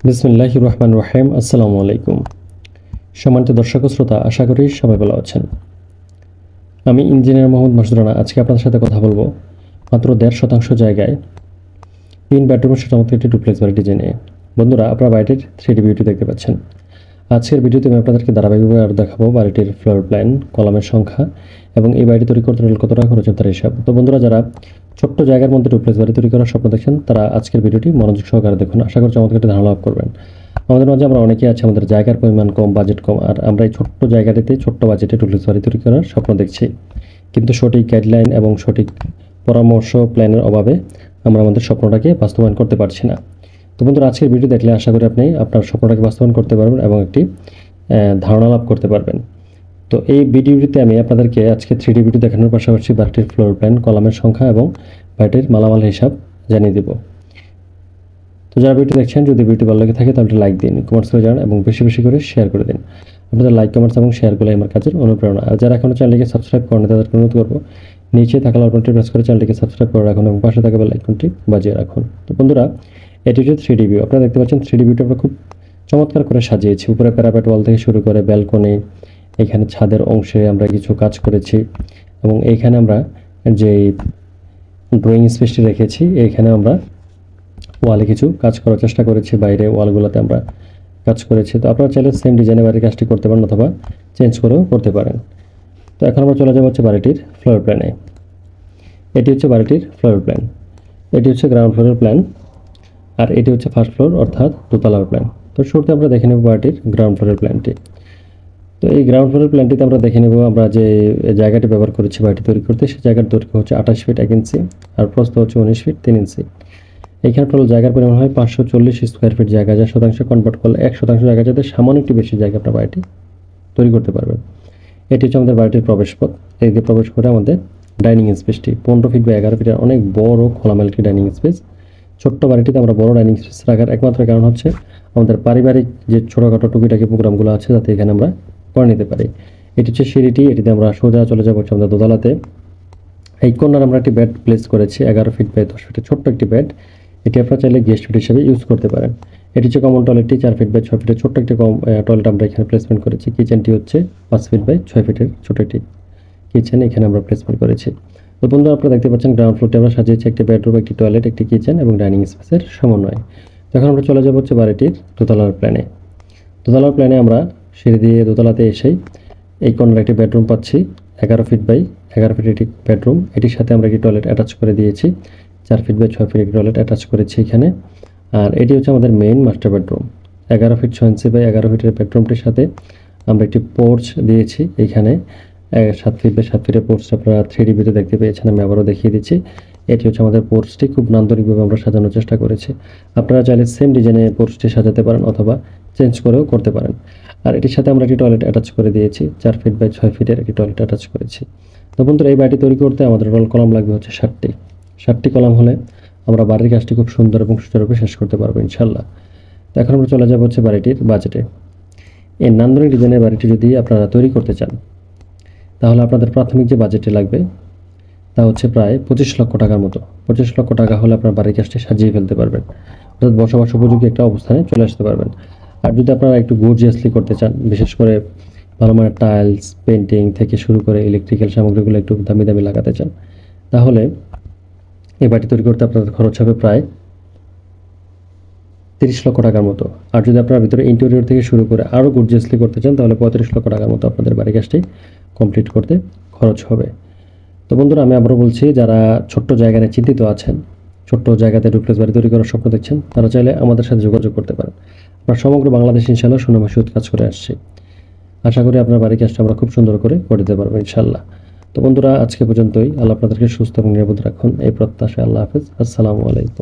বিসমিল্লাহির রহমানির রহিম। আসসালামু আলাইকুম। সম্মানিত দর্শক ও শ্রোতা, আশা করি সবাই ভালো আছেন। আমি ইঞ্জিনিয়ার মোহাম্মদ মাসুদ রানা। আজকে আপনাদের সাথে কথা বলবো মাত্র 1.5 শতাংশ জায়গায় 3 বেডরুমের চমৎকার একটি ডুপ্লেক্স বাড়ি ডিজাইন নিয়ে। বন্ধুরা, আপনারা বাড়িটির 3D ভিউটি দেখতে পাচ্ছেন। আজকের ভিডিওতে আমি আপনাদেরকে ধারাবাহিকভাবে আরও দেখাবো বাড়িটির ফ্লোর প্ল্যান, কলামের সংখ্যা এবং এই বাড়িটি তৈরি করতে কত টাকা খরচ হবে তার হিসাব। তো বন্ধুরা, যারা ছোট্ট জায়গার মধ্যে ডুপ্লেক্স বাড়ি তৈরি করার স্বপ্ন দেখছেন, তারা আজকের ভিডিওটি মনোযোগ সহকারে দেখুন। আশা করি চমৎকার একটি ধারণা লাভ করবেন। আমাদের মাঝে আমরা অনেকেই আছে, আমাদের জায়গার পরিমাণ কম, বাজেট কম, আর আমরা এই ছোট্ট জায়গাটিতে ছোট্ট বাজেটে ডুপ্লেক্স বাড়ি তৈরি করার স্বপ্ন দেখছি, কিন্তু সঠিক গাইডলাইন এবং সঠিক পরামর্শ প্ল্যানের অভাবে আমরা আমাদের স্বপ্নটাকে বাস্তবায়ন করতে পারছি না। তো বন্ধুরা, আজকের ভিডিও দেখলে আশা করি আপনি আপনার স্বপ্নটাকে বাস্তবায়ন করতে পারবেন এবং একটি ধারণা লাভ করতে পারবেন। তো এই ভিডিওটিতে আমি আপনাদেরকে আজকে 3D ভিডিও দেখানোর পাশাপাশি বাড়িটির ফ্লোর প্ল্যান, কলামের সংখ্যা এবং বাড়িটির মালামাল হিসাব জানিয়ে দেব। তো যারা ভিডিও দেখছেন, যদি ভিডিও ভালো লেগে থাকে তাহলে লাইক দিন, কমেন্টস করে জানান এবং বেশি বেশি করে শেয়ার করে দিন। আপনাদের লাইক, কমেন্টস এবং শেয়ারগুলো আমার কাজের অনুপ্রেরণা। আর যারা এখনও চ্যানেলটিকে সাবস্ক্রাইব করেন তাদেরকে অনুরোধ করবো নিচে থাকা লাল বাটনটি প্রেস করে চ্যানেলটিকে সাবস্ক্রাইব করে রাখুন এবং পাশে থাকা বেল আইকনটি বাজিয়ে রাখুন। তো বন্ধুরা, এটি হচ্ছে 3D ভিউ। আপনারা দেখতে পাচ্ছেন 3D ভিউটা আমরা খুব চমৎকার করে সাজিয়েছি। উপরে প্যারাপেট ওয়াল থেকে শুরু করে ব্যালকনি, এখানে ছাদের অংশে আমরা কিছু কাজ করেছি এবং এইখানে আমরা যে ড্রয়িং স্পেসটি রেখেছি, এইখানে আমরা ওয়ালে কিছু কাজ করার চেষ্টা করেছি, বাইরে ওয়ালগুলোতে আমরা কাজ করেছি। তো আপনারা চাইলে সেম ডিজাইনে বাড়ির কাজটি করতে পারেন অথবা চেঞ্জ করেও করতে পারেন। তো এখন আমরা চলে যাবো হচ্ছে বাড়িটির ফ্লোর প্ল্যানে। এটি হচ্ছে বাড়িটির ফ্লোর প্ল্যান, এটি হচ্ছে গ্রাউন্ড ফ্লোরের প্ল্যান, আর এটি হচ্ছে ফার্স্ট ফ্লোর অর্থাৎ দোতলার প্ল্যান। তো শুরুতে আমরা দেখে নেব বাড়িটির গ্রাউন্ড ফ্লোরের প্ল্যানটি। তো এই গ্রাউন্ড ফ্লোরের প্ল্যানটিতে আমরা দেখে নেব আমরা যে জায়গাটি ব্যবহার করেছি বাড়িটি তৈরি করতে, সেই জায়গার দৈর্ঘ্য হচ্ছে 28 ফিট 1 ইঞ্চি আর প্রস্থ হচ্ছে 19 ফিট 3 ইঞ্চি। এইখানে টোটাল জায়গার পরিমাণ হয় 540 স্কোয়ার ফিট জায়গা, যা শতাংশে কনভার্ট করলে 1 শতাংশ জায়গা, যাতে সামান্য একটু বেশি জায়গা আপনার বাড়িটি তৈরি করতে পারবেন। এটি হচ্ছে আমাদের বাড়িটির প্রবেশপথ। এই দিয়ে প্রবেশ করে আমাদের ডাইনিং স্পেসটি 15 ফিট বা 11 ফিটের অনেক বড় খোলামেলা একটি ডাইনিং স্পেস। ছোট্ট বাড়িটিতে আমরা বড় ডাইনিং স্পেস রাখার একমাত্র কারণ হচ্ছে আমাদের পারিবারিক যে ছোটোখাটো টুকিটাকি প্রোগ্রামগুলো আছে, যাতে এখানে আমরা করে নিতে পারি। এটি হচ্ছে সিঁড়িটি, এটিতে আমরা সোজা চলে যাবো হচ্ছে আমাদের দোতলাতে। এই কর্নার আমরা একটি বেড প্লেস করেছি, 11 ফিট বাই 10 ফিটের ছোট্ট একটি বেড। এটি আপনারা চাইলে গেস্ট বেড হিসেবে ইউজ করতে পারেন। এটি হচ্ছে কমন টয়লেটটি, 4 ফিট বাই 6 ফিটের ছোট্ট একটি টয়লেট আমরা এখানে প্লেসমেন্ট করেছি। কিচেনটি হচ্ছে 5 ফিট বাই 6 ফিটের ছোট একটি কিচেন এখানে আমরা প্লেসমেন্ট করেছি। তো বন্ধুরা, আপনারা দেখতে পাচ্ছেন গ্রাউন্ড ফ্লোরটি আমরা সাজিয়েছি একটি বেডরুম, একটি টয়লেট, একটি কিচেন এবং ডাইনিং স্পেসের সমন্বয়। তখন আমরা চলে যাব হচ্ছে বাড়িটির দোতলার প্ল্যানে। দোতলার প্ল্যানে আমরা সিঁড়ি দিয়ে দোতলাতে এসেই এই কর্নারে একটি বেডরুম পাচ্ছি, 11 ফিট বাই 11 ফিট একটি বেডরুম। এটির সাথে আমরা একটি টয়লেট অ্যাটাচ করে দিয়েছি, 4 ফিট বাই 6 ফিট একটি টয়লেট অ্যাটাচ করেছি এখানে। আর এটি হচ্ছে আমাদের main master bedroom, 11 feet 6 inch by 11 ফিটের বেডরুমটির সাথে আমরা একটি পোর্চ দিয়েছি। এইখানে 7 ফিট বাই 7 ফিটের পোর্চটা আপনারা 3D ভিডিও দেখতে পেয়েছেন, আমি আবারও দেখিয়ে দিচ্ছি। এটি হচ্ছে আমাদের পোর্চটি, খুব নান্দনিকভাবে আমরা সাজানোর চেষ্টা করেছি। আপনারা চাইলে সেম ডিজাইনে পোর্চটি সাজাতে পারেন অথবা চেঞ্জ করেও করতে পারেন। আর এটির সাথে আমরা একটি টয়লেট অ্যাটাচ করে দিয়েছি, 4 ফিট বাই 6 ফিটের একটি টয়লেট অ্যাটাচ করেছি। তো বন্ধুরা, এই বাড়িটি তৈরি করতে আমাদের টোটাল কলাম লাগবে হচ্ছে 60টি কলাম হলে আমরা বাড়ির কাজটি খুব সুন্দর এবং সুচারুরূপে শেষ করতে পারবো ইনশাল্লাহ। তো এখন আমরা চলে যাবো হচ্ছে বাড়িটির বাজেটে। এই নান্দনিক ডিজাইনের বাড়িটি যদি আপনারা তৈরি করতে চান, তাহলে আপনাদের প্রাথমিক যে বাজেটটি লাগবে তা হচ্ছে প্রায় 25 লক্ষ টাকার মতো। 25 লক্ষ টাকা হলে আপনার বাড়ির কাজটি সাজিয়ে ফেলতে পারবেন, অর্থাৎ বসবাস উপযোগী একটা অবস্থানে চলে আসতে পারবেন। আর যদি আপনারা একটু গর্জিয়াসলি করতে চান, বিশেষ করে ভালো মানের টাইলস, পেন্টিং থেকে শুরু করে ইলেকট্রিক্যাল সামগ্রীগুলো একটু দামি দামি লাগাতে চান, তাহলে এই বাড়িটি তৈরি করতে আপনাদের খরচ হবে প্রায় 30 লক্ষ টাকার মতো। আর যদি আপনারা ভিতরে ইন্টেরিয়র থেকে শুরু করে আরও গর্জিয়াসলি করতে চান, তাহলে 35 লক্ষ টাকার মতো আপনাদের বাড়ির কাজটি কমপ্লিট করতে খরচ হবে। তো বন্ধুরা, আমি আবারও বলছি, যারা ছোট্ট জায়গা নিয়ে চিন্তিত আছেন, ছোট্ট জায়গাতে ডুপ্লেক্স বাড়ি তৈরি করার স্বপ্ন দেখছেন, তারা চাইলে আমাদের সাথে যোগাযোগ করতে পারেন। আমরা সমগ্র বাংলাদেশ ইনশাল্লাহ সুনামে সুদ কাজ করে আসছি। আশা করি আপনার বাড়ির কাজটা আমরা খুব সুন্দর করে দিতে পারবো ইনশাল্লাহ। তো বন্ধুরা, আজকে পর্যন্তই। আল্লাহ আপনাদেরকে সুস্থ এবং নিরাপদ রাখুন, এই প্রত্যাশায়। আল্লাহ হাফেজ। আসসালামু আলাইকুম।